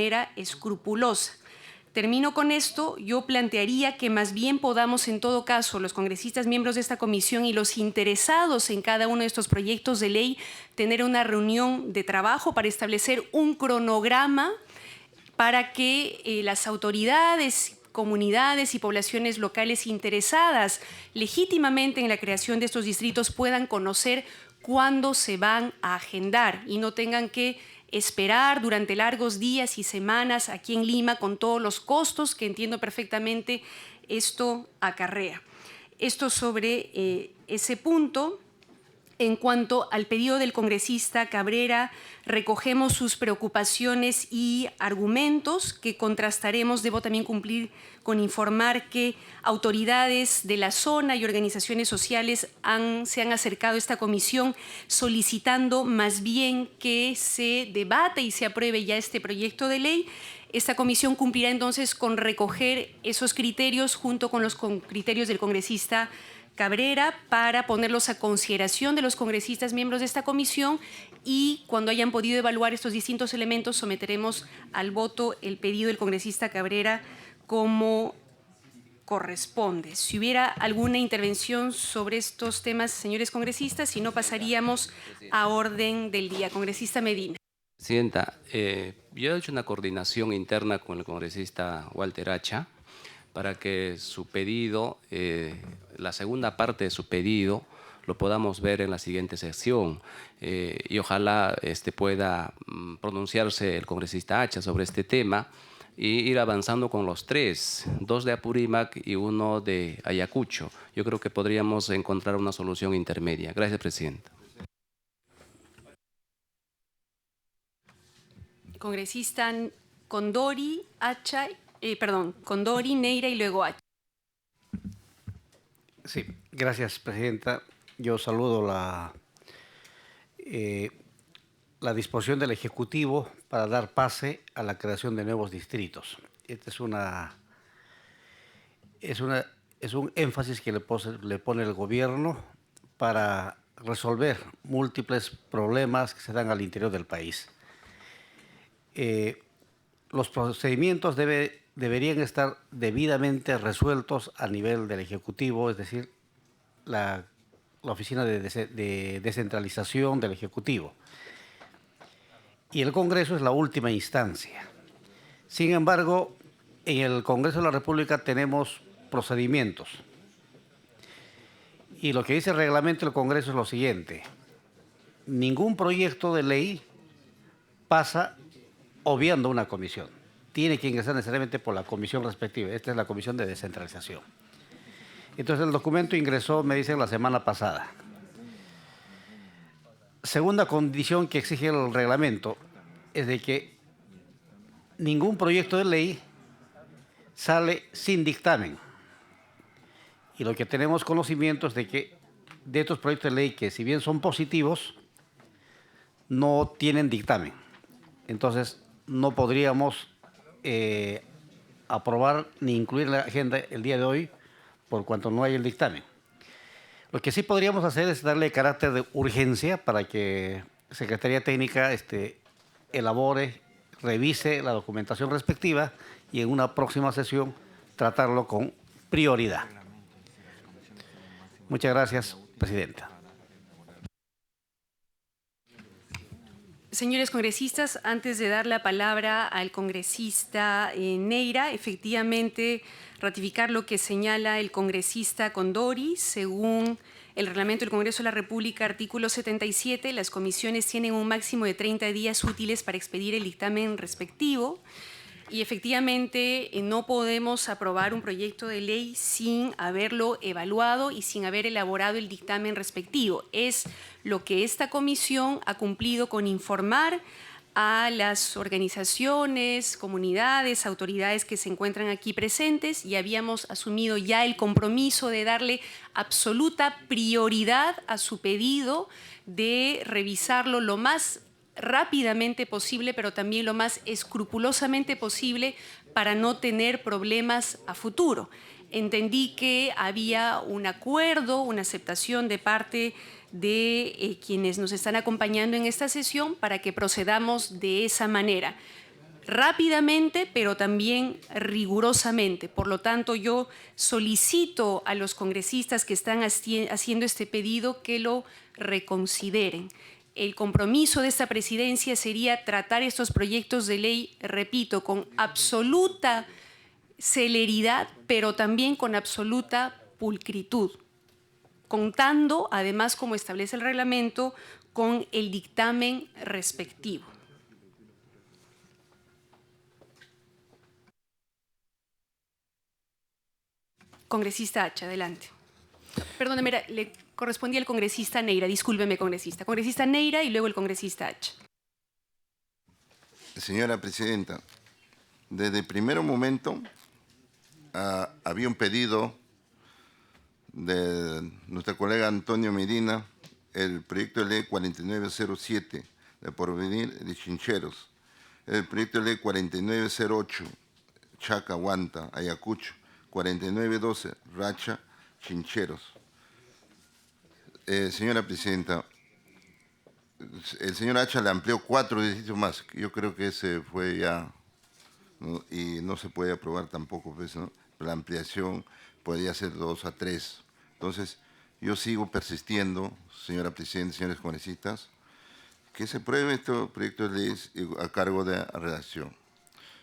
manera escrupulosa. Termino con esto. Yo plantearía que más bien podamos, en todo caso, los congresistas miembros de esta comisión y los interesados en cada uno de estos proyectos de ley, tener una reunión de trabajo para establecer un cronograma para que las autoridades, comunidades y poblaciones locales interesadas legítimamente en la creación de estos distritos puedan conocer cuándo se van a agendar y no tengan que esperar durante largos días y semanas aquí en Lima con todos los costos que entiendo perfectamente esto acarrea. Esto sobre ese punto. En cuanto al pedido del congresista Cabrera, recogemos sus preocupaciones y argumentos que contrastaremos. Debo también cumplir con informar que autoridades de la zona y organizaciones sociales se han acercado a esta comisión solicitando más bien que se debata y se apruebe ya este proyecto de ley. Esta comisión cumplirá entonces con recoger esos criterios junto con los criterios del congresista Cabrera para ponerlos a consideración de los congresistas miembros de esta comisión y cuando hayan podido evaluar estos distintos elementos someteremos al voto el pedido del congresista Cabrera como corresponde. Si hubiera alguna intervención sobre estos temas, señores congresistas, si no pasaríamos a orden del día. Congresista Medina. Presidenta, yo he hecho una coordinación interna con el congresista Walter Hacha para que su pedido, la segunda parte de su pedido, lo podamos ver en la siguiente sección y ojalá pueda pronunciarse el congresista Hacha sobre este tema y ir avanzando con los tres, 2 de Apurímac y 1 de Ayacucho. Yo creo que podríamos encontrar una solución intermedia. Gracias, Presidenta. Congresista Condori, Hacha, Condori, Neira y luego Hacha. Sí, gracias, Presidenta. Yo saludo la disposición del Ejecutivo para dar pase a la creación de nuevos distritos. Este es un énfasis que le pone el Gobierno para resolver múltiples problemas que se dan al interior del país. Los procedimientos deberían estar debidamente resueltos a nivel del Ejecutivo, es decir, la Oficina de Descentralización del Ejecutivo. Y el Congreso es la última instancia. Sin embargo, en el Congreso de la República tenemos procedimientos. Y lo que dice el reglamento del Congreso es lo siguiente: ningún proyecto de ley pasa obviando una comisión. Tiene que ingresar necesariamente por la comisión respectiva. Esta es la Comisión de Descentralización. Entonces el documento ingresó, me dicen, la semana pasada. Segunda condición que exige el reglamento es de que ningún proyecto de ley sale sin dictamen. Y lo que tenemos conocimiento es de que de estos proyectos de ley que, si bien son positivos, no tienen dictamen. Entonces no podríamos aprobar ni incluir en la agenda el día de hoy por cuanto no hay el dictamen. Lo que sí podríamos hacer es darle carácter de urgencia para que Secretaría Técnica elabore, revise la documentación respectiva y en una próxima sesión tratarlo con prioridad. Muchas gracias, Presidenta. Señores congresistas, antes de dar la palabra al congresista Neira, efectivamente ratificar lo que señala el congresista Condori. Según el reglamento del Congreso de la República, artículo 77, las comisiones tienen un máximo de 30 días útiles para expedir el dictamen respectivo. Y efectivamente no podemos aprobar un proyecto de ley sin haberlo evaluado y sin haber elaborado el dictamen respectivo. Es lo que esta comisión ha cumplido con informar a las organizaciones, comunidades, autoridades que se encuentran aquí presentes y habíamos asumido ya el compromiso de darle absoluta prioridad a su pedido de revisarlo lo más rápidamente posible, pero también lo más escrupulosamente posible para no tener problemas a futuro. Entendí que había un acuerdo, una aceptación de parte de quienes nos están acompañando en esta sesión para que procedamos de esa manera. rápidamente, pero también rigurosamente. Por lo tanto, yo solicito a los congresistas que están haciendo este pedido que lo reconsideren. El compromiso de esta presidencia sería tratar estos proyectos de ley, repito, con absoluta celeridad, pero también con absoluta pulcritud, contando, además, como establece el reglamento, con el dictamen respectivo. Congresista Hacha, adelante. Perdóneme, le correspondía al congresista Neira. Discúlpeme, congresista. Congresista Neira y luego el congresista Hacha. Señora Presidenta, desde el primer momento había un pedido de nuestra colega Antonio Medina, el proyecto de ley 4907, de porvenir de Chincheros, el proyecto de ley 4908, Chaca, Huanta, Ayacucho, 4912, Racha, Chincheros. Señora Presidenta, el señor Hacha le amplió 4 distritos más. Yo creo que ese fue ya, ¿no? Y no se puede aprobar tampoco, pues, ¿no? La ampliación podría ser 2 a 3. Entonces, yo sigo persistiendo, señora Presidenta, señores congresistas, que se apruebe este proyecto de ley a cargo de la redacción.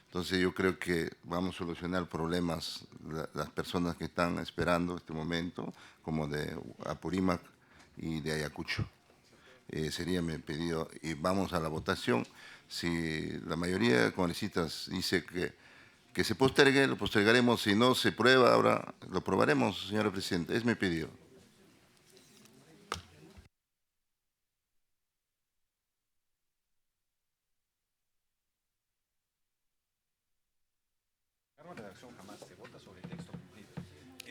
Entonces, yo creo que vamos a solucionar problemas las personas que están esperando este momento, como de Apurímac y de Ayacucho. Sería mi pedido. Y vamos a la votación. Si la mayoría de congresistas dice que se postergue, lo postergaremos. Si no se prueba, ahora lo probaremos, señora Presidenta. Es mi pedido.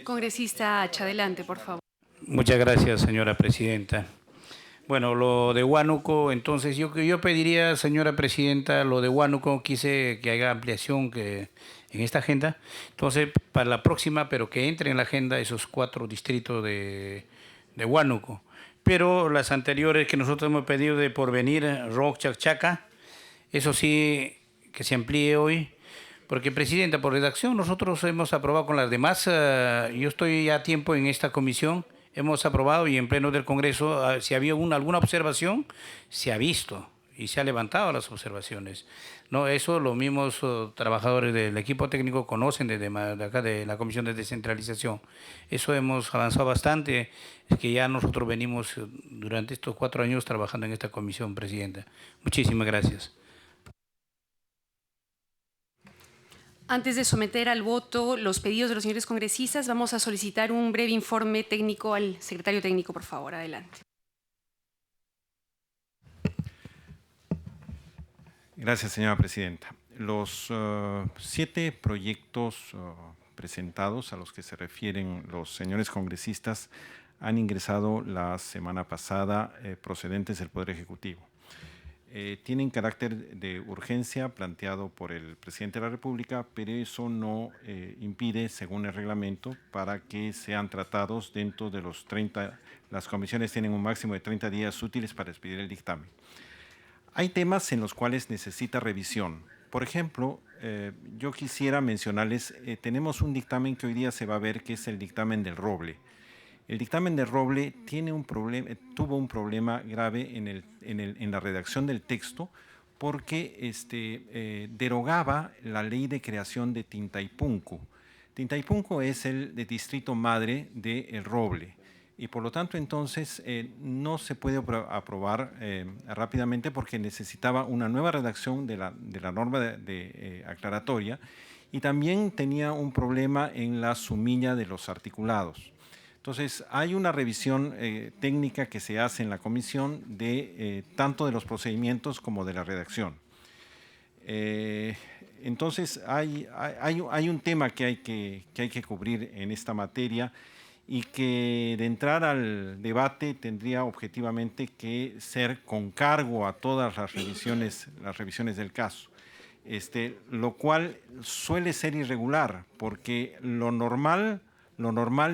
Congresista Hacha, adelante, por favor. Muchas gracias, señora Presidenta. Bueno, lo de Huánuco, entonces yo pediría, señora Presidenta, lo de Huánuco, quise que haga ampliación en esta agenda. Entonces, para la próxima, pero que entre en la agenda esos 4 distritos de Huánuco. Pero las anteriores que nosotros hemos pedido de Porvenir, Roc, Chacachaca, eso sí, que se amplíe hoy. Porque, Presidenta, por redacción nosotros hemos aprobado con las demás, yo estoy ya a tiempo en esta comisión, hemos aprobado y en pleno del Congreso, si había alguna observación, se ha visto y se ha levantado las observaciones. No, eso los mismos trabajadores del equipo técnico conocen desde acá de la Comisión de Descentralización. Eso hemos avanzado bastante, es que ya nosotros venimos durante estos 4 años trabajando en esta comisión, Presidenta. Muchísimas gracias. Antes de someter al voto los pedidos de los señores congresistas, vamos a solicitar un breve informe técnico al secretario técnico, por favor. Adelante. Gracias, señora Presidenta. Los 7 proyectos presentados a los que se refieren los señores congresistas han ingresado la semana pasada procedentes del Poder Ejecutivo. Tienen carácter de urgencia planteado por el presidente de la República, pero eso no impide, según el reglamento, para que sean tratados dentro de los 30, las comisiones tienen un máximo de 30 días útiles para expedir el dictamen. Hay temas en los cuales necesita revisión. Por ejemplo, yo quisiera mencionarles, tenemos un dictamen que hoy día se va a ver, que es el dictamen del roble. El dictamen de Roble tuvo un problema grave en la redacción del texto porque derogaba la ley de creación de Tintaypunku. Tintaypunku es el distrito madre de El Roble y por lo tanto entonces no se puede aprobar rápidamente porque necesitaba una nueva redacción de la norma aclaratoria y también tenía un problema en la sumilla de los articulados. Entonces, hay una revisión técnica que se hace en la comisión de tanto de los procedimientos como de la redacción. Entonces, hay un tema que hay que cubrir en esta materia y que de entrar al debate tendría objetivamente que ser con cargo a todas las revisiones del caso. Lo cual suele ser irregular porque lo normal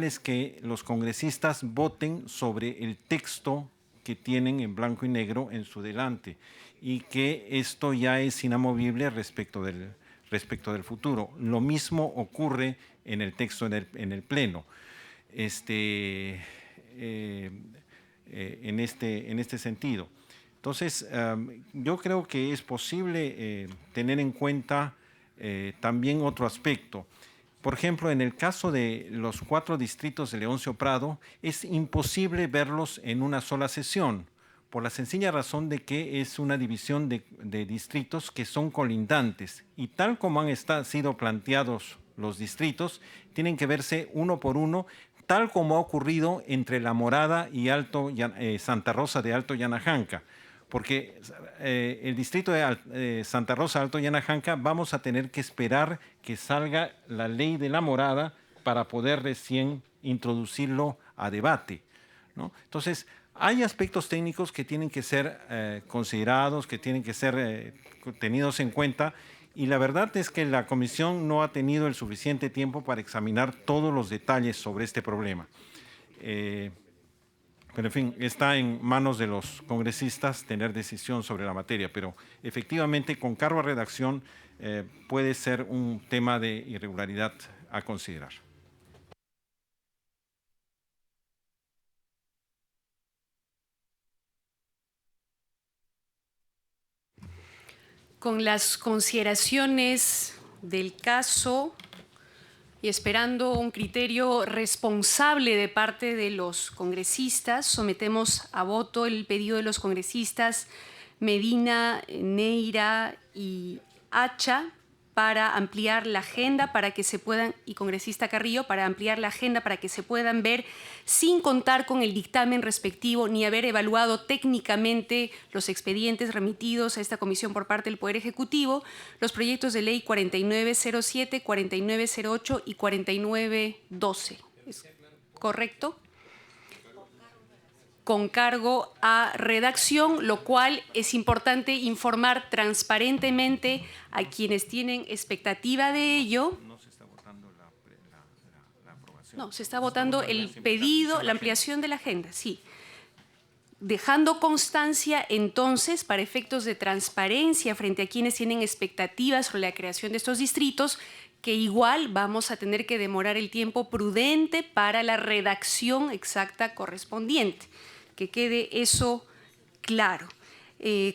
es que los congresistas voten sobre el texto que tienen en blanco y negro en su delante y que esto ya es inamovible respecto del futuro. Lo mismo ocurre en el texto en el Pleno. En este sentido. Entonces, yo creo que es posible tener en cuenta también otro aspecto. Por ejemplo, en el caso de los 4 distritos de Leoncio Prado, es imposible verlos en una sola sesión, por la sencilla razón de que es una división de distritos que son colindantes, y tal como han sido planteados los distritos, tienen que verse uno por uno, tal como ha ocurrido entre La Morada y Santa Rosa de Alto Yanajanca, porque el distrito de Santa Rosa Alto Yanajanca vamos a tener que esperar que salga la ley de La Morada para poder recién introducirlo a debate, ¿no? Entonces, hay aspectos técnicos que tienen que ser considerados, que tienen que ser tenidos en cuenta, y la verdad es que la Comisión no ha tenido el suficiente tiempo para examinar todos los detalles sobre este problema. Pero, en fin, está en manos de los congresistas tener decisión sobre la materia, pero efectivamente con cargo a redacción puede ser un tema de irregularidad a considerar. Con las consideraciones del caso y esperando un criterio responsable de parte de los congresistas, sometemos a voto el pedido de los congresistas Medina, Neira y Hacha para ampliar la agenda para que se puedan, y congresista Carrillo, para ampliar la agenda para que se puedan ver sin contar con el dictamen respectivo ni haber evaluado técnicamente los expedientes remitidos a esta comisión por parte del Poder Ejecutivo, los proyectos de ley 4907, 4908 y 4912. ¿Es correcto? Con cargo a redacción, lo cual es importante informar transparentemente a quienes tienen expectativa de ello. No se está votando la aprobación. No, se está votando el pedido, la ampliación de la agenda, sí. Dejando constancia, entonces, para efectos de transparencia frente a quienes tienen expectativas sobre la creación de estos distritos, que igual vamos a tener que demorar el tiempo prudente para la redacción exacta correspondiente. Que quede eso claro.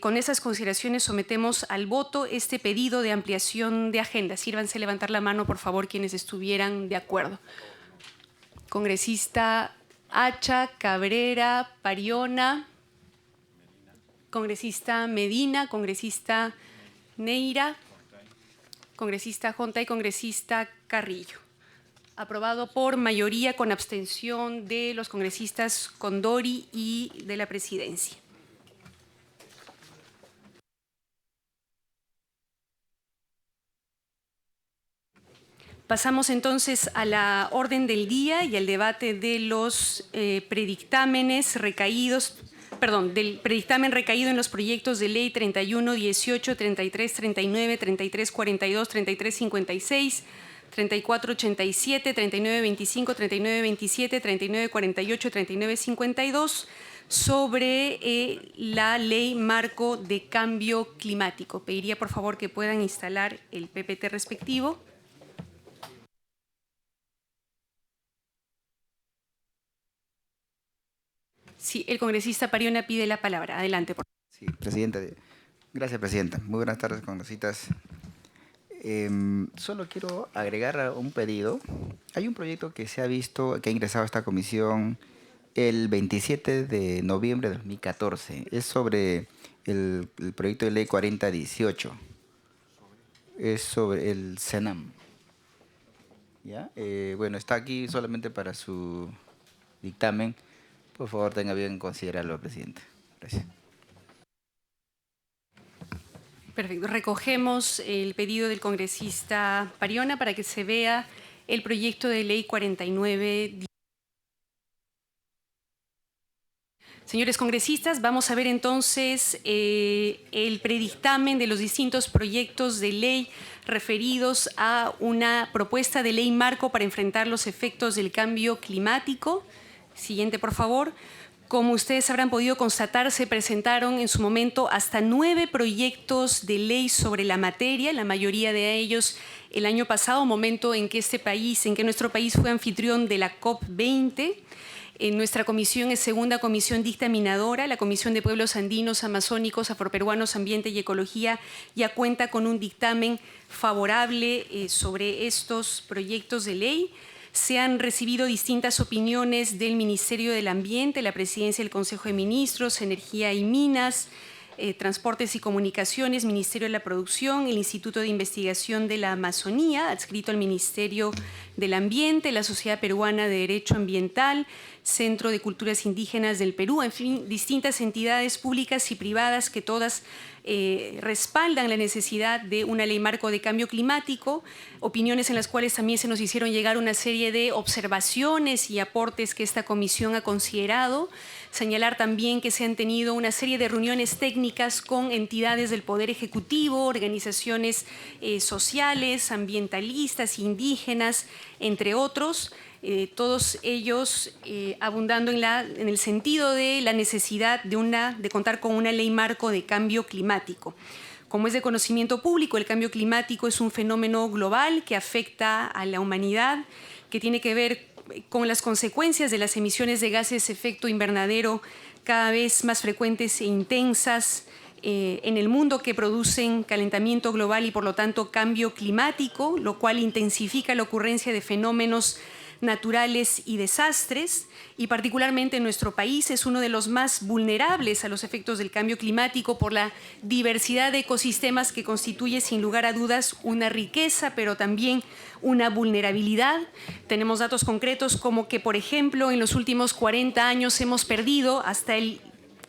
Con esas consideraciones sometemos al voto este pedido de ampliación de agenda. Sírvanse levantar la mano, por favor, quienes estuvieran de acuerdo. Congresista Hacha, Cabrera, Pariona, congresista Medina, congresista Neira, congresista Jonta y congresista Carrillo. Aprobado por mayoría con abstención de los congresistas Condori y de la presidencia. Pasamos entonces a la orden del día y al debate de los predictámenes recaídos, del predictamen recaído en los proyectos de ley 31, 18, 33, 39, 33, 42, 33, 56, 3487, 3925, 3927, 3948, 3952 sobre la ley marco de cambio climático. Pediría por favor que puedan instalar el PPT respectivo. Sí, el congresista Pariona pide la palabra. Adelante, por favor. Sí, presidenta. Gracias, presidenta. Muy buenas tardes, congresistas. Solo quiero agregar un pedido. Hay un proyecto que se ha visto, que ha ingresado a esta comisión el 27 de noviembre de 2014. Es sobre el proyecto de ley 4018. Es sobre el CENAM. ¿Ya? Bueno, está aquí solamente para su dictamen. Por favor, tenga bien considerarlo, presidente. Gracias. Perfecto. Recogemos el pedido del congresista Pariona para que se vea el proyecto de ley 49. Señores congresistas, vamos a ver entonces el predictamen de los distintos proyectos de ley referidos a una propuesta de ley marco para enfrentar los efectos del cambio climático. Siguiente, por favor. Como ustedes habrán podido constatar, se presentaron en su momento hasta 9 proyectos de ley sobre la materia, la mayoría de ellos el año pasado, momento en que nuestro país fue anfitrión de la COP20. Nuestra comisión es segunda comisión dictaminadora. La Comisión de Pueblos Andinos, Amazónicos, Afroperuanos, Ambiente y Ecología ya cuenta con un dictamen favorable sobre estos proyectos de ley. Se han recibido distintas opiniones del Ministerio del Ambiente, la Presidencia del Consejo de Ministros, Energía y Minas, Transportes y Comunicaciones, Ministerio de la Producción, el Instituto de Investigación de la Amazonía, adscrito al Ministerio del Ambiente, la Sociedad Peruana de Derecho Ambiental, Centro de Culturas Indígenas del Perú, en fin, distintas entidades públicas y privadas que todas respaldan la necesidad de una ley marco de cambio climático, opiniones en las cuales también se nos hicieron llegar una serie de observaciones y aportes que esta comisión ha considerado. Señalar también que se han tenido una serie de reuniones técnicas con entidades del Poder Ejecutivo, organizaciones sociales, ambientalistas, indígenas, entre otros, todos ellos abundando en el sentido de la necesidad de contar con una ley marco de cambio climático. Como es de conocimiento público, el cambio climático es un fenómeno global que afecta a la humanidad, que tiene que ver con las consecuencias de las emisiones de gases de efecto invernadero cada vez más frecuentes e intensas en el mundo, que producen calentamiento global y por lo tanto cambio climático, lo cual intensifica la ocurrencia de fenómenos naturales y desastres, y particularmente en nuestro país es uno de los más vulnerables a los efectos del cambio climático por la diversidad de ecosistemas que constituye sin lugar a dudas una riqueza, pero también una vulnerabilidad. Tenemos datos concretos como que, por ejemplo, en los últimos 40 años hemos perdido hasta el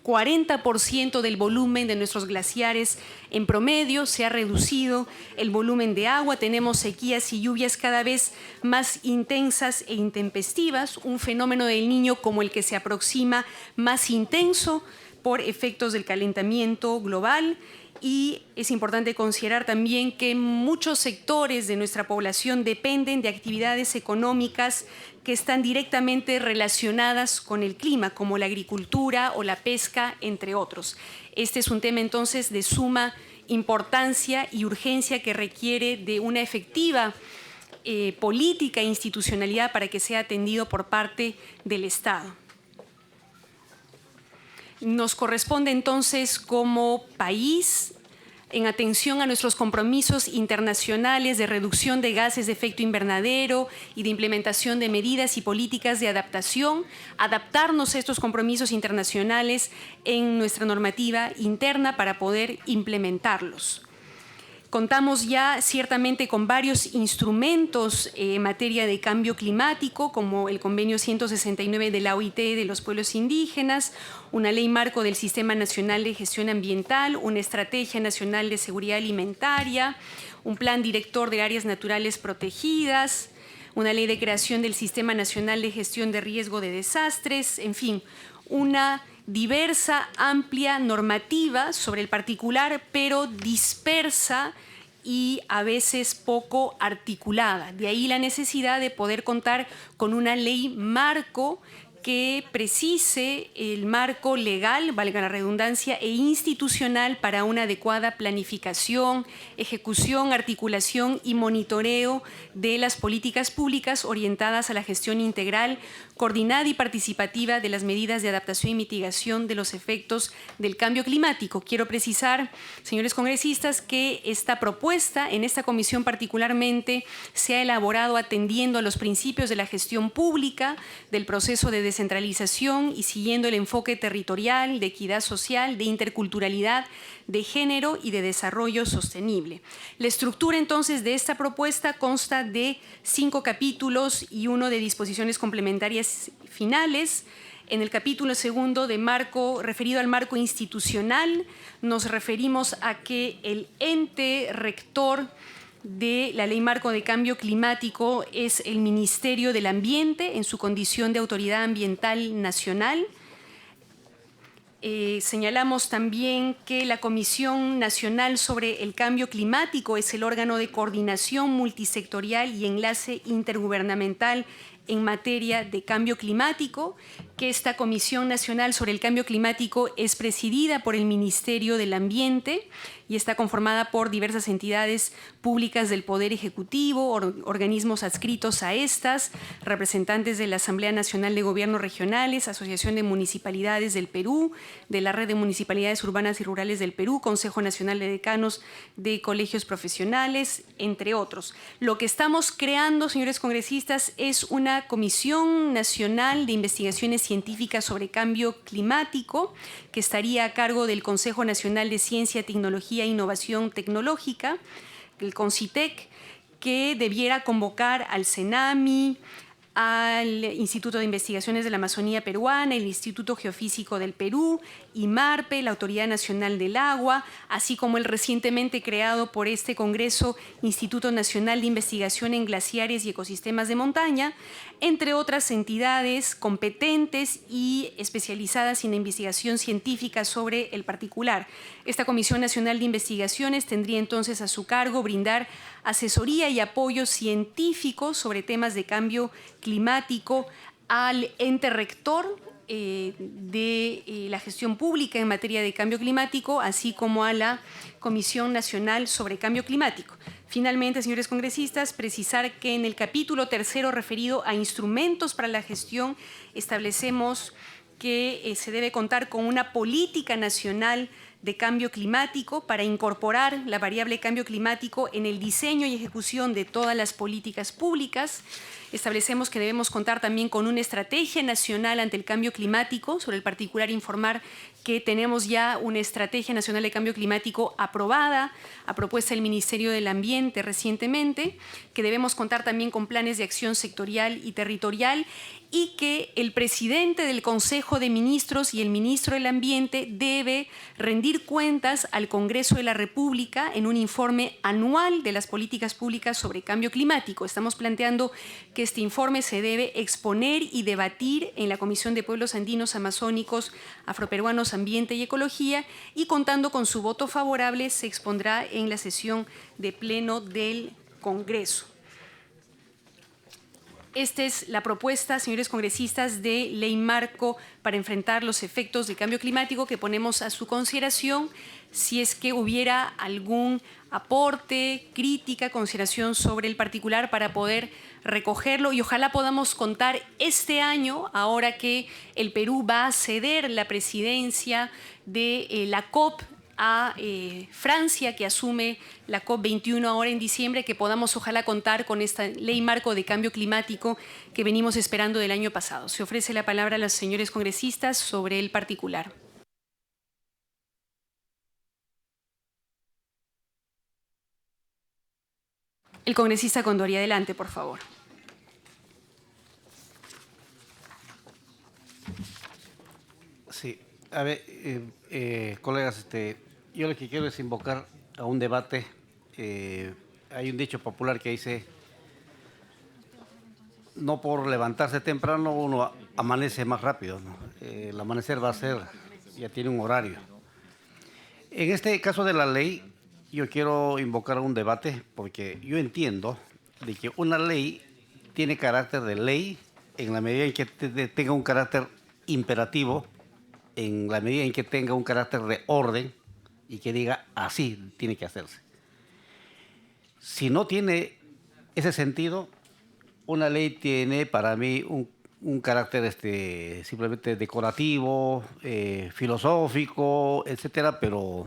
40% del volumen de nuestros glaciares en promedio, se ha reducido el volumen de agua, tenemos sequías y lluvias cada vez más intensas e intempestivas, un fenómeno del Niño como el que se aproxima más intenso por efectos del calentamiento global. Y es importante considerar también que muchos sectores de nuestra población dependen de actividades económicas que están directamente relacionadas con el clima, como la agricultura o la pesca, entre otros. Este es un tema entonces de suma importancia y urgencia que requiere de una efectiva política e institucionalidad para que sea atendido por parte del Estado. Nos corresponde entonces como país, en atención a nuestros compromisos internacionales de reducción de gases de efecto invernadero y de implementación de medidas y políticas de adaptación, adaptarnos a estos compromisos internacionales en nuestra normativa interna para poder implementarlos. Contamos ya ciertamente con varios instrumentos en materia de cambio climático, como el Convenio 169 de la OIT de los pueblos indígenas, una ley marco del Sistema Nacional de Gestión Ambiental, una Estrategia Nacional de Seguridad Alimentaria, un Plan Director de Áreas Naturales Protegidas, una ley de creación del Sistema Nacional de Gestión de Riesgo de Desastres, en fin, una diversa, amplia normativa sobre el particular, pero dispersa y a veces poco articulada. De ahí la necesidad de poder contar con una ley marco que precise el marco legal, valga la redundancia, e institucional para una adecuada planificación, ejecución, articulación y monitoreo de las políticas públicas orientadas a la gestión integral, coordinada y participativa de las medidas de adaptación y mitigación de los efectos del cambio climático. Quiero precisar, señores congresistas, que esta propuesta, en esta comisión particularmente, se ha elaborado atendiendo a los principios de la gestión pública, del proceso de descentralización y siguiendo el enfoque territorial, de equidad social, de interculturalidad, de género y de desarrollo sostenible. La estructura entonces de esta propuesta consta de 5 capítulos y 1 de disposiciones complementarias finales. En el capítulo segundo de marco, referido al marco institucional, nos referimos a que el ente rector de la Ley Marco de Cambio Climático es el Ministerio del Ambiente en su condición de Autoridad Ambiental Nacional. Señalamos también que la Comisión Nacional sobre el Cambio Climático es el órgano de coordinación multisectorial y enlace intergubernamental en materia de cambio climático, que esta Comisión Nacional sobre el Cambio Climático es presidida por el Ministerio del Ambiente y está conformada por diversas entidades públicas del Poder Ejecutivo, organismos adscritos a estas, representantes de la Asamblea Nacional de Gobiernos Regionales, Asociación de Municipalidades del Perú, de la Red de Municipalidades Urbanas y Rurales del Perú, Consejo Nacional de Decanos de Colegios Profesionales, entre otros. Lo que estamos creando, señores congresistas, es una Comisión Nacional de Investigaciones Científicas sobre Cambio Climático, que estaría a cargo del Consejo Nacional de Ciencia, Tecnología e Innovación Tecnológica, el CONCITEC, que debiera convocar al CENAMI, al Instituto de Investigaciones de la Amazonía Peruana, el Instituto Geofísico del Perú, IMARPE, la Autoridad Nacional del Agua, así como el recientemente creado por este Congreso Instituto Nacional de Investigación en Glaciares y Ecosistemas de Montaña, entre otras entidades competentes y especializadas en investigación científica sobre el particular. Esta Comisión Nacional de Investigaciones tendría entonces a su cargo brindar asesoría y apoyo científico sobre temas de cambio climático al ente rector de la gestión pública en materia de cambio climático, así como a la Comisión Nacional sobre Cambio Climático. Finalmente, señores congresistas, precisar que en el capítulo 3 referido a instrumentos para la gestión establecemos que se debe contar con una política nacional de cambio climático para incorporar la variable cambio climático en el diseño y ejecución de todas las políticas públicas. Establecemos que debemos contar también con una estrategia nacional ante el cambio climático. Sobre el particular, informar que tenemos ya una estrategia nacional de cambio climático aprobada a propuesta del Ministerio del Ambiente recientemente, que debemos contar también con planes de acción sectorial y territorial, y que el presidente del Consejo de Ministros y el ministro del Ambiente debe rendir cuentas al Congreso de la República en un informe anual de las políticas públicas sobre cambio climático. Estamos planteando que este informe se debe exponer y debatir en la Comisión de Pueblos Andinos, Amazónicos, Afroperuanos, Ambiente y Ecología, y contando con su voto favorable se expondrá en la sesión de pleno del Congreso. Esta es la propuesta, señores congresistas, de ley marco para enfrentar los efectos del cambio climático que ponemos a su consideración. Si es que hubiera algún aporte, crítica, consideración sobre el particular para poder recogerlo, y ojalá podamos contar este año, ahora que el Perú va a ceder la presidencia de la COP a Francia, que asume la COP21 ahora en diciembre, que podamos ojalá contar con esta ley marco de cambio climático que venimos esperando del año pasado. Se ofrece la palabra a los señores congresistas sobre el particular. El congresista Condori, adelante, por favor. Sí, a ver, colegas, yo lo que quiero es invocar a un debate. Hay un dicho popular que dice: no por levantarse temprano uno amanece más rápido, ¿no? El amanecer va a ser, ya tiene un horario. En este caso de la ley, yo quiero invocar un debate porque yo entiendo de que una ley tiene carácter de ley en la medida en que tenga un carácter imperativo, en la medida en que tenga un carácter de orden y que diga así tiene que hacerse. Si no tiene ese sentido, una ley tiene para mí un carácter simplemente decorativo, filosófico, etcétera, pero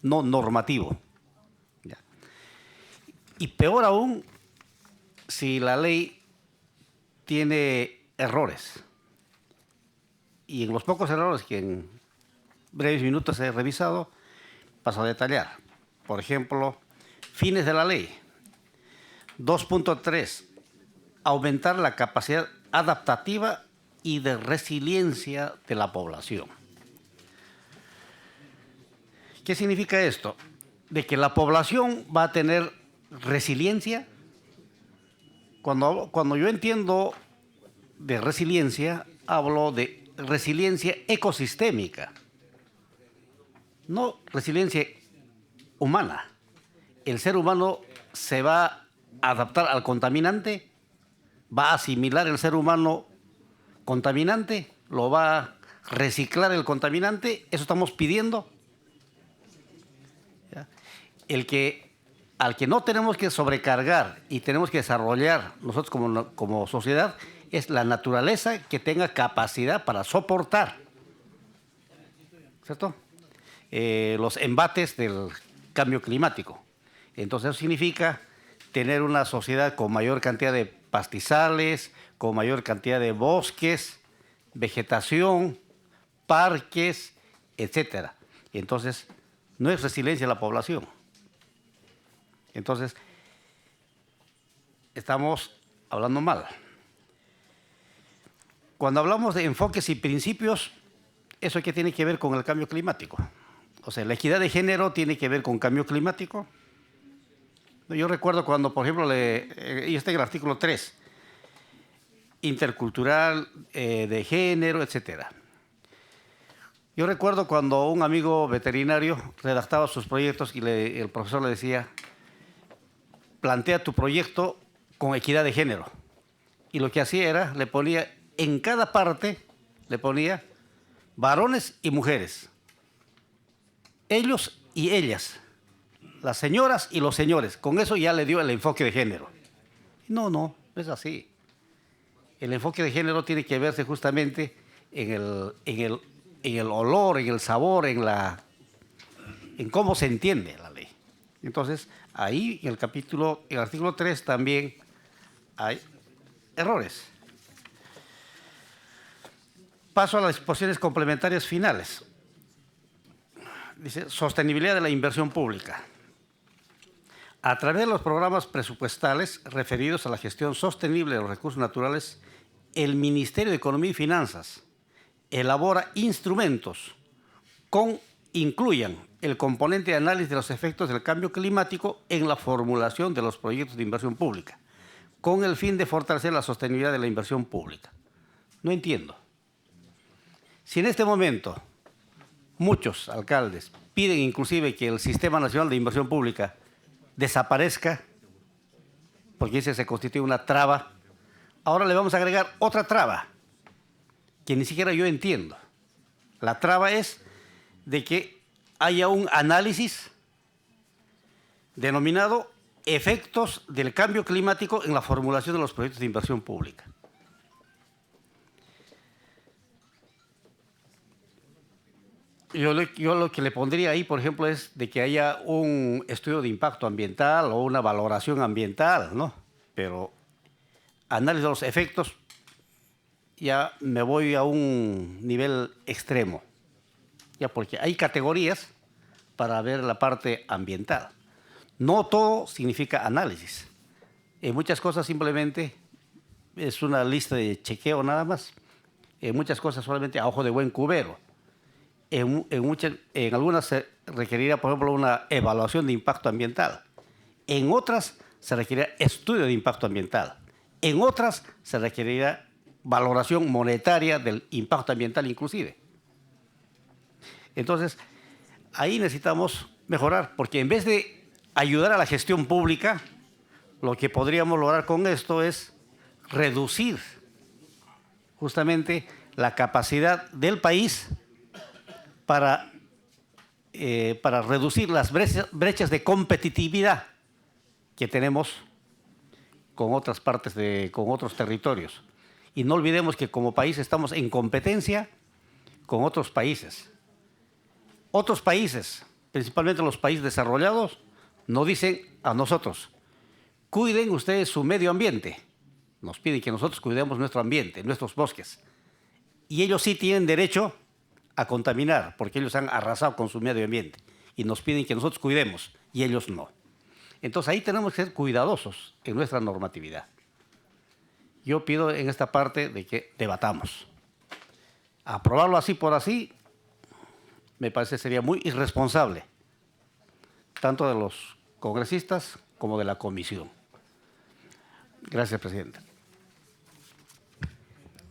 no normativo. ¿Ya? Y peor aún, si la ley tiene errores. Y en los pocos errores que en breves minutos he revisado, paso a detallar. Por ejemplo, fines de la ley. 2.3. Aumentar la capacidad adaptativa y de resiliencia de la población. ¿Qué significa esto? De que la población va a tener resiliencia. Cuando yo entiendo de resiliencia, hablo de resiliencia ecosistémica, no resiliencia humana. El ser humano se va a adaptar al contaminante, va a asimilar el ser humano contaminante, lo va a reciclar el contaminante, eso estamos pidiendo. ¿Ya? Al que no tenemos que sobrecargar y tenemos que desarrollar nosotros como sociedad es la naturaleza que tenga capacidad para soportar, ¿cierto? Los embates del cambio climático. Entonces eso significa tener una sociedad con mayor cantidad de pastizales, con mayor cantidad de bosques, vegetación, parques, etcétera. Entonces, no es resiliencia de la población. Entonces, estamos hablando mal. Cuando hablamos de enfoques y principios, ¿eso qué tiene que ver con el cambio climático? O sea, la equidad de género tiene que ver con cambio climático. Yo recuerdo cuando, por ejemplo, y está en el artículo 3, intercultural, de género, etcétera. Yo recuerdo cuando un amigo veterinario redactaba sus proyectos y el profesor le decía, plantea tu proyecto con equidad de género. Y lo que hacía era, le ponía en cada parte, le ponía varones y mujeres, ellos y ellas, las señoras y los señores. Con eso ya le dio el enfoque de género. No, no es así. El enfoque de género tiene que verse justamente en el olor, en el sabor, en cómo se entiende la ley. Entonces, ahí en el artículo 3 también hay errores. Paso a las disposiciones complementarias finales. Dice, sostenibilidad de la inversión pública. A través de los programas presupuestales referidos a la gestión sostenible de los recursos naturales, el Ministerio de Economía y Finanzas elabora instrumentos incluyan el componente de análisis de los efectos del cambio climático en la formulación de los proyectos de inversión pública, con el fin de fortalecer la sostenibilidad de la inversión pública. No entiendo. Si en este momento muchos alcaldes piden inclusive que el Sistema Nacional de Inversión Pública desaparezca, porque ese se constituye una traba, ahora le vamos a agregar otra traba, que ni siquiera yo entiendo. La traba es de que haya un análisis denominado efectos del cambio climático en la formulación de los proyectos de inversión pública. Yo lo que le pondría ahí, por ejemplo, es de que haya un estudio de impacto ambiental o una valoración ambiental, ¿no? Pero análisis de los efectos, ya me voy a un nivel extremo, ya porque hay categorías para ver la parte ambiental. No todo significa análisis. En muchas cosas simplemente es una lista de chequeo nada más. En muchas cosas solamente a ojo de buen cubero. En algunas se requerirá, por ejemplo, una evaluación de impacto ambiental. En otras se requerirá estudio de impacto ambiental. En otras se requerirá valoración monetaria del impacto ambiental inclusive. Entonces, ahí necesitamos mejorar, porque en vez de ayudar a la gestión pública, lo que podríamos lograr con esto es reducir justamente la capacidad del país para reducir las brechas de competitividad que tenemos con otras partes, con otros territorios. Y no olvidemos que como país estamos en competencia con otros países. Otros países, principalmente los países desarrollados, nos dicen a nosotros, cuiden ustedes su medio ambiente. Nos piden que nosotros cuidemos nuestro ambiente, nuestros bosques. Y ellos sí tienen derecho a contaminar, porque ellos han arrasado con su medio ambiente. Y nos piden que nosotros cuidemos, y ellos no. Entonces ahí tenemos que ser cuidadosos en nuestra normatividad. Yo pido en esta parte de que debatamos. Aprobarlo así por así, me parece sería muy irresponsable, tanto de los congresistas como de la comisión. Gracias, presidenta.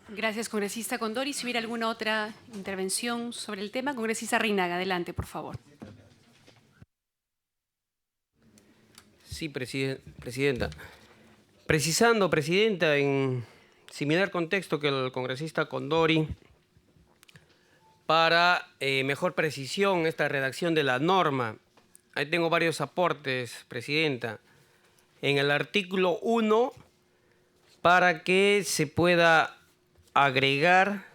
Gracias, congresista Condori. Si hubiera alguna otra intervención sobre el tema, congresista Reinaga, adelante, por favor. Sí, presidenta. Precisando, Presidenta, en similar contexto que el congresista Condori, para mejor precisión esta redacción de la norma. Ahí tengo varios aportes, Presidenta. En el artículo 1, para que se pueda agregar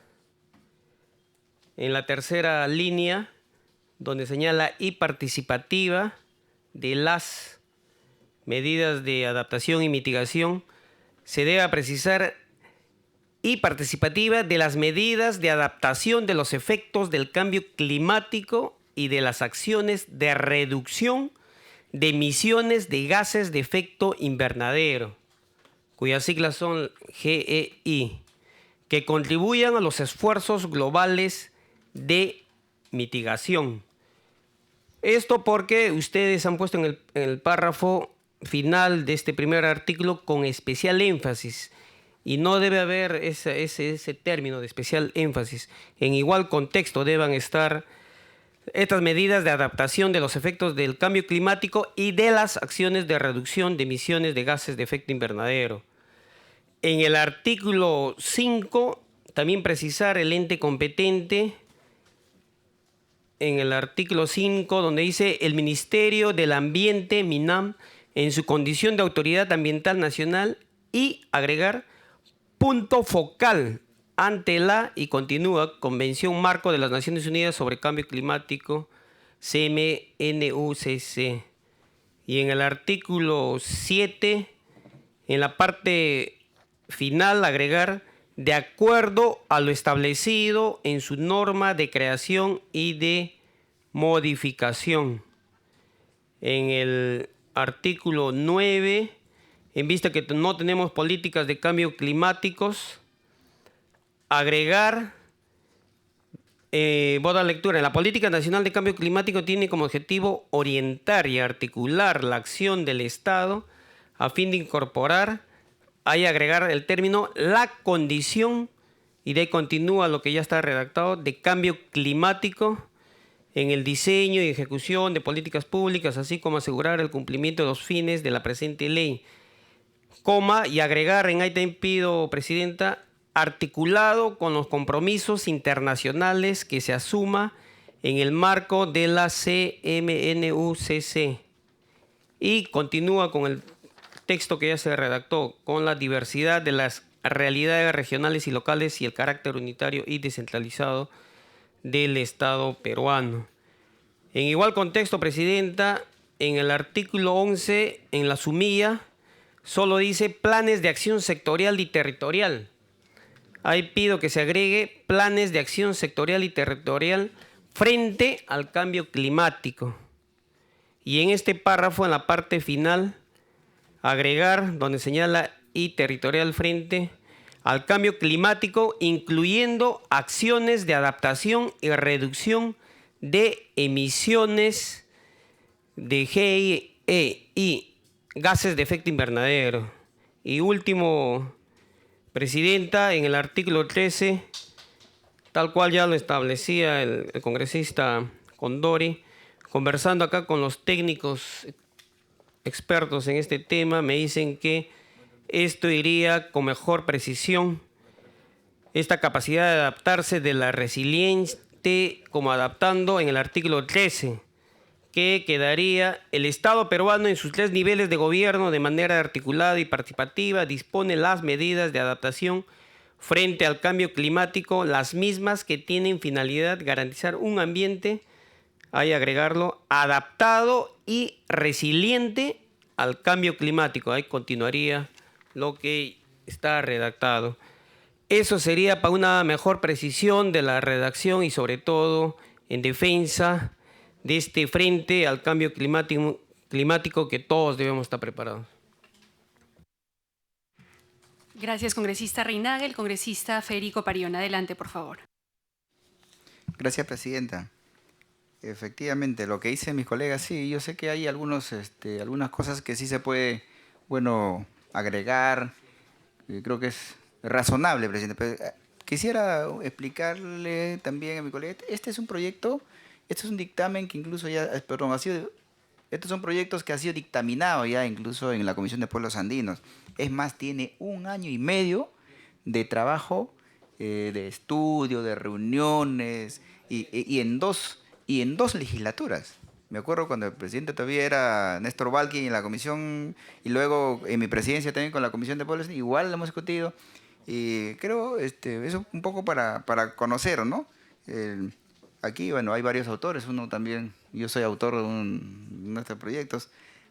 en la tercera línea, donde señala y participativa de las medidas de adaptación y mitigación, se debe precisar y participativa de las medidas de adaptación de los efectos del cambio climático y de las acciones de reducción de emisiones de gases de efecto invernadero, cuyas siglas son GEI, que contribuyan a los esfuerzos globales de mitigación. Esto porque ustedes han puesto en el párrafo final de este primer artículo con especial énfasis, y no debe haber ese término de especial énfasis. En igual contexto deben estar estas medidas de adaptación de los efectos del cambio climático y de las acciones de reducción de emisiones de gases de efecto invernadero. En el artículo 5, también precisar el ente competente. En el artículo 5, donde dice el Ministerio del Ambiente, MINAM, en su condición de Autoridad Ambiental Nacional, y agregar punto focal ante la, y continúa, Convención Marco de las Naciones Unidas sobre Cambio Climático, CMNUCC. Y en el artículo 7, en la parte final, agregar de acuerdo a lo establecido en su norma de creación y de modificación. En el artículo 9, en vista que no tenemos políticas de cambio climáticos, agregar, voy a dar lectura, la Política Nacional de Cambio Climático tiene como objetivo orientar y articular la acción del Estado a fin de incorporar, ahí agregar el término, la condición, y de ahí continúa lo que ya está redactado, de cambio climático en el diseño y ejecución de políticas públicas, así como asegurar el cumplimiento de los fines de la presente ley. Coma, y agregar, en ahí te pido, Presidenta, articulado con los compromisos internacionales que se asuma en el marco de la CMNUCC. Y continúa con el texto que ya se redactó, con la diversidad de las realidades regionales y locales y el carácter unitario y descentralizado del Estado peruano. En igual contexto, Presidenta, en el artículo 11, en la sumilla, solo dice planes de acción sectorial y territorial. Ahí pido que se agregue planes de acción sectorial y territorial frente al cambio climático. Y en este párrafo, en la parte final, agregar, donde señala y territorial frente al cambio climático, incluyendo acciones de adaptación y reducción de emisiones de GEI y gases de efecto invernadero. Y último, Presidenta, en el artículo 13, tal cual ya lo establecía el congresista Condori, conversando acá con los técnicos expertos en este tema, me dicen que esto iría con mejor precisión, esta capacidad de adaptarse de la resiliente como adaptando en el artículo 13, que quedaría el Estado peruano en sus 3 niveles de gobierno de manera articulada y participativa dispone las medidas de adaptación frente al cambio climático, las mismas que tienen finalidad garantizar un ambiente, hay que agregarlo, adaptado y resiliente al cambio climático. Ahí continuaría lo que está redactado. Eso sería para una mejor precisión de la redacción y sobre todo en defensa de este frente al cambio climático que todos debemos estar preparados. Gracias, congresista Reinaga. El congresista Federico Parión. Adelante, por favor. Gracias, Presidenta. Efectivamente, lo que dicen mis colegas, sí, yo sé que hay algunas cosas que sí se puede, bueno, agregar. Creo que es razonable, Presidente. Pero quisiera explicarle también a mi colega, este es un proyecto, este es un dictamen que incluso ya, perdón, ha sido Estos son proyectos que han sido dictaminados ya incluso en la Comisión de Pueblos Andinos. Es más, tiene 1 año y medio de trabajo, de estudio, de reuniones, y en dos legislaturas. Me acuerdo cuando el presidente todavía era Néstor Valqui en la comisión, y luego en mi presidencia también con la Comisión de Pueblos, igual lo hemos discutido. Y creo, eso un poco para conocer, ¿no? Aquí, bueno, hay varios autores, uno también, yo soy autor de uno de estos proyectos.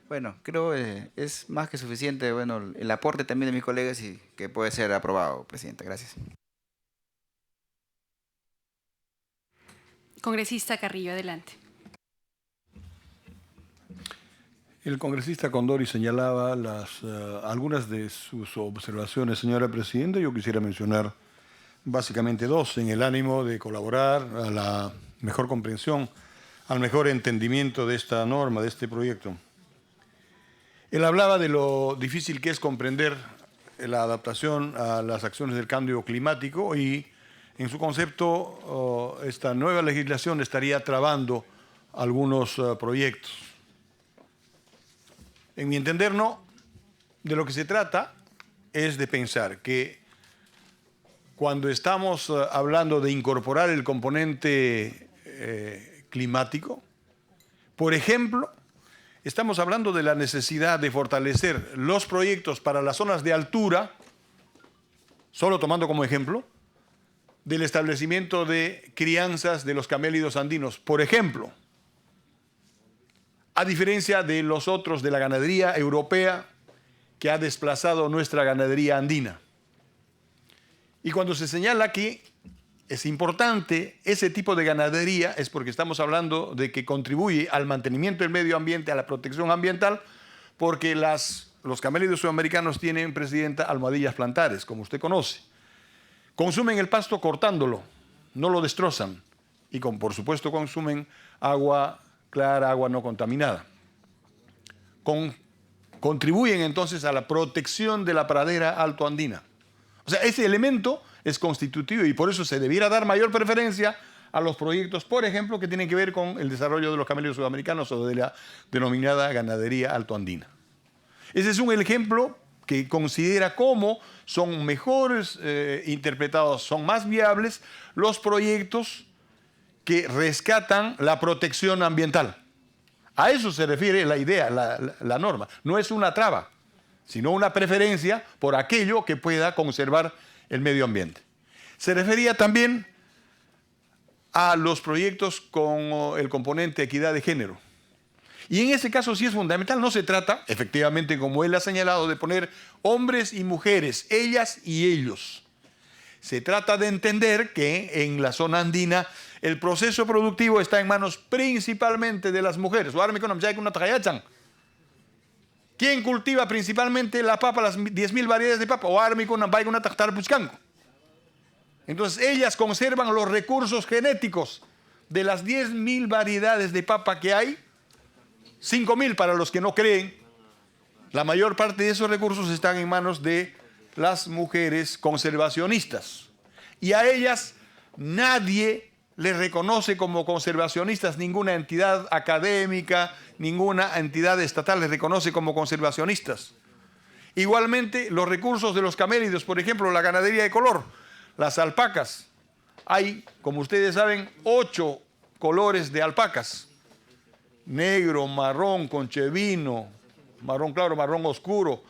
Bueno, creo es más que suficiente, bueno, el aporte también de mis colegas y que puede ser aprobado, presidente. Gracias. Congresista Carrillo, adelante. El congresista Condori señalaba algunas de sus observaciones, señora presidenta. Yo quisiera mencionar básicamente 2, en el ánimo de colaborar a la mejor comprensión, al mejor entendimiento de esta norma, de este proyecto. Él hablaba de lo difícil que es comprender la adaptación a las acciones del cambio climático y, en su concepto, esta nueva legislación estaría trabando algunos proyectos. En mi entender, no. De lo que se trata es de pensar que cuando estamos hablando de incorporar el componente climático, por ejemplo, estamos hablando de la necesidad de fortalecer los proyectos para las zonas de altura, solo tomando como ejemplo, del establecimiento de crianzas de los camélidos andinos, por ejemplo, a diferencia de los otros de la ganadería europea que ha desplazado nuestra ganadería andina. Y cuando se señala que es importante ese tipo de ganadería, es porque estamos hablando de que contribuye al mantenimiento del medio ambiente, a la protección ambiental, porque los camélidos sudamericanos tienen, presidenta, almohadillas plantares, como usted conoce. Consumen el pasto cortándolo, no lo destrozan, y por supuesto consumen agua clara, agua no contaminada. Contribuyen entonces a la protección de la pradera altoandina. O sea, ese elemento es constitutivo y por eso se debiera dar mayor preferencia a los proyectos, por ejemplo, que tienen que ver con el desarrollo de los camélidos sudamericanos o de la denominada ganadería altoandina. Ese es un ejemplo que considera cómo son mejores interpretados, son más viables los proyectos que rescatan la protección ambiental. A eso se refiere la idea, la norma. No es una traba, sino una preferencia por aquello que pueda conservar el medio ambiente. Se refería también a los proyectos con el componente equidad de género. Y en ese caso sí es fundamental. No se trata, efectivamente, como él ha señalado, de poner hombres y mujeres, ellas y ellos. Se trata de entender que en la zona andina el proceso productivo está en manos principalmente de las mujeres. ¿Quién cultiva principalmente la papa, las 10.000 variedades de papa? Entonces ellas conservan los recursos genéticos de las 10.000 variedades de papa que hay, 5.000 para los que no creen. La mayor parte de esos recursos están en manos de las mujeres conservacionistas. Y a ellas nadie les reconoce como conservacionistas, ninguna entidad académica, ninguna entidad estatal les reconoce como conservacionistas. Igualmente, los recursos de los camélidos, por ejemplo, la ganadería de color, las alpacas. Hay, como ustedes saben, 8 colores de alpacas. Negro, marrón, conchevino, marrón claro, marrón oscuro,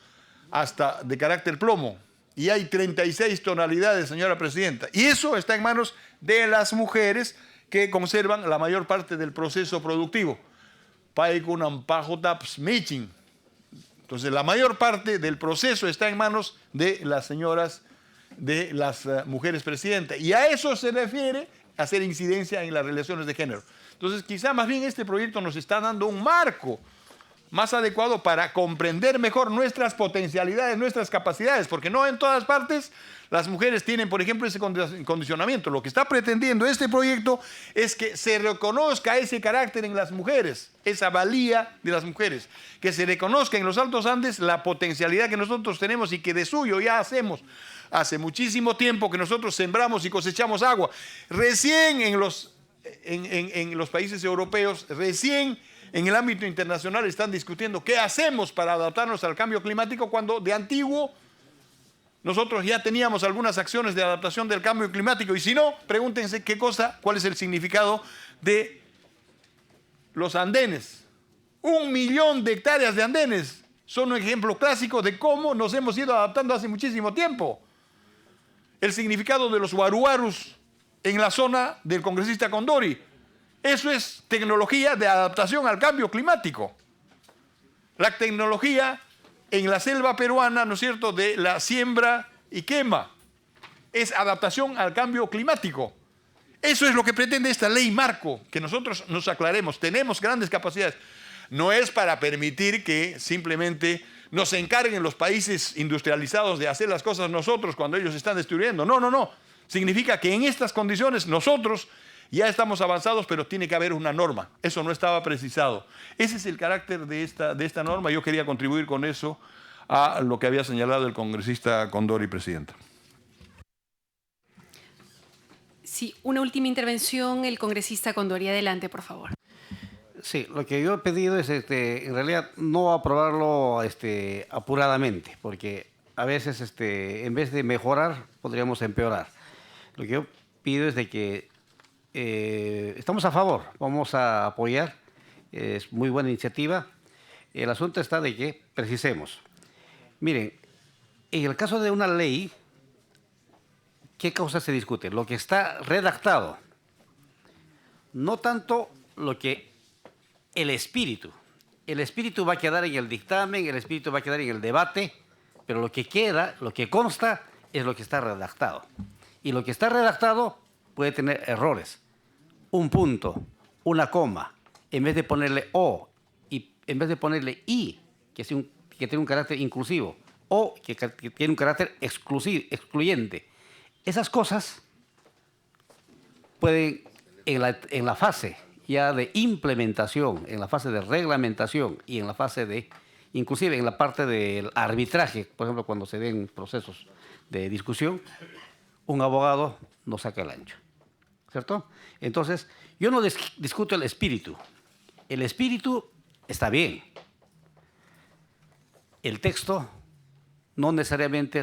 hasta de carácter plomo. Y hay 36 tonalidades, señora presidenta. Y eso está en manos de las mujeres que conservan la mayor parte del proceso productivo. Entonces, la mayor parte del proceso está en manos de las señoras, de las mujeres presidentas. Y a eso se refiere hacer incidencia en las relaciones de género. Entonces, quizá más bien este proyecto nos está dando un marco más adecuado para comprender mejor nuestras potencialidades, nuestras capacidades, porque no en todas partes las mujeres tienen, por ejemplo, ese condicionamiento. Lo que está pretendiendo este proyecto es que se reconozca ese carácter en las mujeres, esa valía de las mujeres, que se reconozca en los Altos Andes la potencialidad que nosotros tenemos y que de suyo ya hacemos. Hace muchísimo tiempo que nosotros sembramos y cosechamos agua. Recién en los países europeos, recién en el ámbito internacional están discutiendo qué hacemos para adaptarnos al cambio climático cuando de antiguo nosotros ya teníamos algunas acciones de adaptación del cambio climático. Y si no, pregúntense cuál es el significado de los andenes. 1 millón de hectáreas de andenes son un ejemplo clásico de cómo nos hemos ido adaptando hace muchísimo tiempo. El significado de los huaruarus en la zona del congresista Condori. Eso es tecnología de adaptación al cambio climático. La tecnología en la selva peruana, ¿no es cierto?, de la siembra y quema. Es adaptación al cambio climático. Eso es lo que pretende esta ley marco, que nosotros nos aclaremos. Tenemos grandes capacidades. No es para permitir que simplemente nos encarguen los países industrializados de hacer las cosas nosotros cuando ellos están destruyendo. No, no, no. Significa que en estas condiciones nosotros ya estamos avanzados, pero tiene que haber una norma. Eso no estaba precisado. Ese es el carácter de esta norma. Yo quería contribuir con eso a lo que había señalado el congresista Condori, presidenta. Sí, una última intervención, el congresista Condori. Adelante, por favor. Sí, lo que yo he pedido es, en realidad, no aprobarlo apuradamente, porque a veces, en vez de mejorar, podríamos empeorar. Lo que yo pido es de que estamos a favor, vamos a apoyar, es muy buena iniciativa. El asunto está de que precisemos. Miren, en el caso de una ley, ¿qué cosas se discute? Lo que está redactado, no tanto lo que el espíritu. El espíritu va a quedar en el dictamen, el espíritu va a quedar en el debate, pero lo que queda, lo que consta, es lo que está redactado. Y lo que está redactado puede tener errores. Un punto, una coma, en vez de ponerle O, y en vez de ponerle I, que tiene un carácter inclusivo, o que tiene un carácter excluyente. Esas cosas pueden, en la fase ya de implementación, en la fase de reglamentación y en la fase de, inclusive en la parte del arbitraje, por ejemplo, cuando se den procesos de discusión, un abogado no saca el ancho, ¿cierto? Entonces, yo no discuto el espíritu. El espíritu está bien. El texto no necesariamente